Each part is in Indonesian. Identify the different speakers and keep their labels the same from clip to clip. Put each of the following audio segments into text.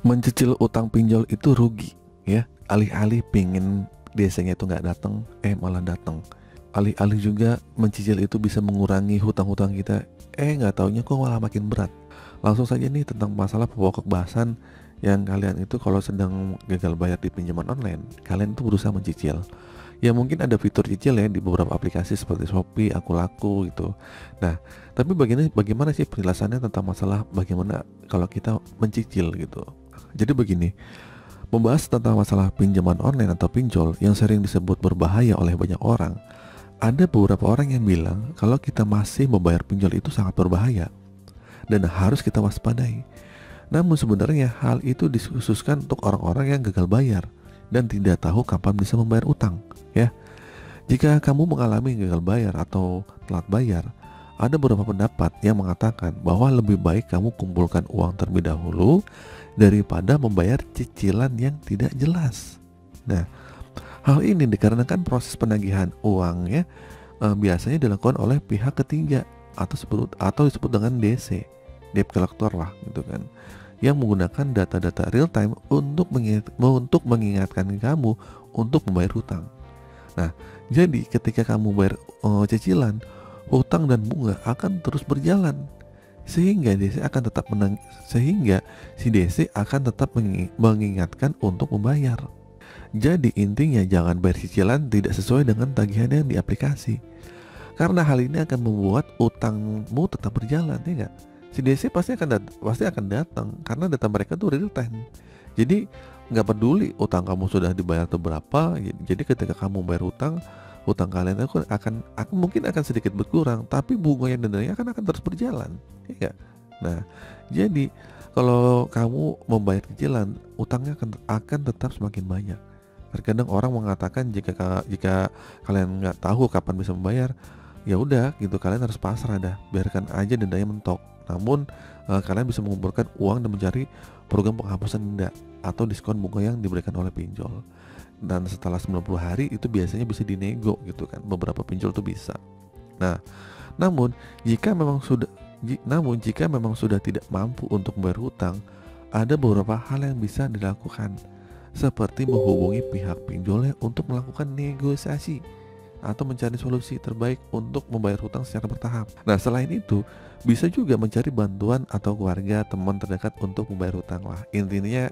Speaker 1: Mencicil utang pinjol itu rugi ya. Alih-alih pingin desanya itu nggak datang, malah datang. Alih-alih juga mencicil itu bisa mengurangi hutang-hutang kita, nggak taunya kok malah makin berat. Langsung saja nih tentang masalah pokok bahasan yang kalian itu kalau sedang gagal bayar di pinjaman online, kalian itu berusaha mencicil. Ya mungkin ada fitur cicil ya di beberapa aplikasi seperti Shopee, Akulaku gitu. Nah, tapi bagaimana sih penjelasannya tentang masalah bagaimana kalau kita mencicil gitu. Jadi begini, membahas tentang masalah pinjaman online atau pinjol yang sering disebut berbahaya oleh banyak orang. Ada beberapa orang yang bilang kalau kita masih membayar pinjol itu sangat berbahaya dan harus kita waspadai. Namun sebenarnya hal itu dikhususkan untuk orang-orang yang gagal bayar dan tidak tahu kapan bisa membayar utang, ya. Jika kamu mengalami gagal bayar atau telat bayar, ada beberapa pendapat yang mengatakan bahwa lebih baik kamu kumpulkan uang terlebih dahulu daripada membayar cicilan yang tidak jelas. Nah, hal ini dikarenakan proses penagihan uangnya biasanya dilakukan oleh pihak ketiga atau disebut dengan DC, debt collector lah gitu kan, yang menggunakan data-data real time untuk mengingatkan kamu untuk membayar hutang. Nah, jadi ketika kamu bayar cicilan, hutang dan bunga akan terus berjalan sehingga si DC akan tetap mengingatkan untuk membayar. Jadi intinya jangan bayar cicilan tidak sesuai dengan tagihan yang di aplikasi, karena hal ini akan membuat utangmu tetap berjalan, ya nggak? Si DC pasti akan datang karena data mereka tuh real time. Jadi nggak peduli utang kamu sudah dibayar atau berapa. Jadi ketika kamu bayar hutang kalian itu mungkin akan sedikit berkurang, tapi bunga yang dendanya akan terus berjalan, ya nggak? Nah, jadi kalau kamu membayar cicilan, utangnya akan tetap semakin banyak. Terkadang orang mengatakan jika kalian nggak tahu kapan bisa membayar, ya udah gitu, kalian harus pasrah dah, biarkan aja dendanya mentok. Namun kalian bisa mengumpulkan uang dan mencari program penghapusan denda atau diskon bunga yang diberikan oleh pinjol. Dan setelah 90 hari itu biasanya bisa dinego gitu kan, beberapa pinjol tuh bisa. Nah, namun jika memang sudah tidak mampu untuk membayar hutang, ada beberapa hal yang bisa dilakukan, seperti menghubungi pihak pinjolnya untuk melakukan negosiasi atau mencari solusi terbaik untuk membayar hutang secara bertahap. Nah, selain itu bisa juga mencari bantuan atau keluarga, teman terdekat untuk membayar hutang lah. Intinya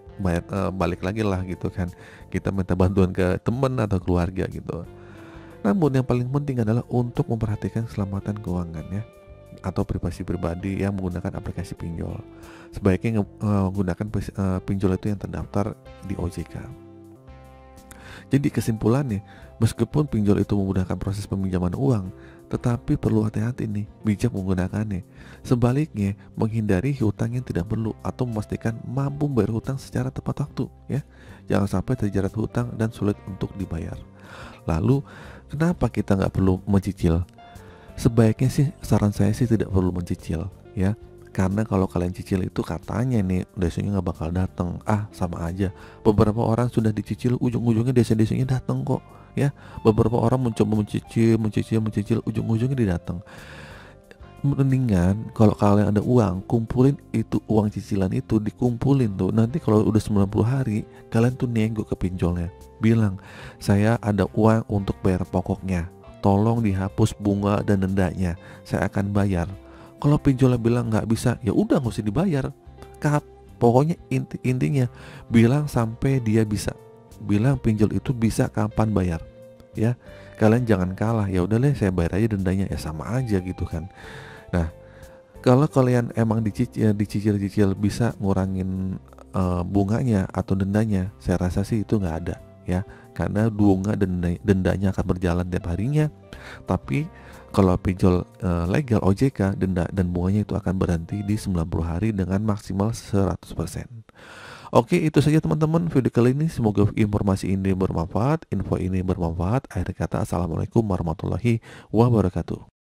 Speaker 1: balik lagi lah gitu kan, kita minta bantuan ke teman atau keluarga gitu. Namun yang paling penting adalah untuk memperhatikan keselamatan keuangan ya, atau privasi pribadi yang menggunakan aplikasi pinjol. Sebaiknya menggunakan pinjol itu yang terdaftar di OJK. Jadi kesimpulannya, meskipun pinjol itu memudahkan proses peminjaman uang, tetapi perlu hati-hati nih, bijak menggunakannya. Sebaliknya, menghindari hutang yang tidak perlu atau memastikan mampu membayar hutang secara tepat waktu ya. Jangan sampai terjerat hutang dan sulit untuk dibayar. Lalu, kenapa kita nggak perlu mencicil? Sebaiknya sih saran saya sih tidak perlu mencicil ya. Karena kalau kalian cicil itu katanya nih desanya nggak bakal datang. Sama aja. Beberapa orang sudah dicicil, ujung-ujungnya desanya datang kok ya. Beberapa orang mencoba mencicil, ujung-ujungnya dia datang. Mendingan kalau kalian ada uang, kumpulin itu uang cicilan itu, dikumpulin tuh. Nanti kalau udah 90 hari, kalian tuh nego ke pinjolnya. Bilang, saya ada uang untuk bayar pokoknya. Tolong dihapus bunga dan dendanya. Saya akan bayar. Kalau pinjolnya bilang nggak bisa, ya udah nggak usah dibayar. Pokoknya intinya bilang sampai dia bisa. Bilang pinjol itu bisa kapan bayar. Ya, kalian jangan kalah. Ya udah deh, saya bayar aja dendanya. Ya sama aja gitu kan. Nah, kalau kalian emang dicicil bisa ngurangin bunganya atau dendanya, saya rasa sih itu nggak ada ya. Karena bunga dan dendanya akan berjalan tiap harinya. Tapi kalau pinjol legal OJK, denda dan bunganya itu akan berhenti di 90 hari dengan maksimal 100%. Oke, itu saja teman-teman video kali ini. Semoga informasi ini bermanfaat, info ini bermanfaat. Akhir kata, assalamualaikum warahmatullahi wabarakatuh.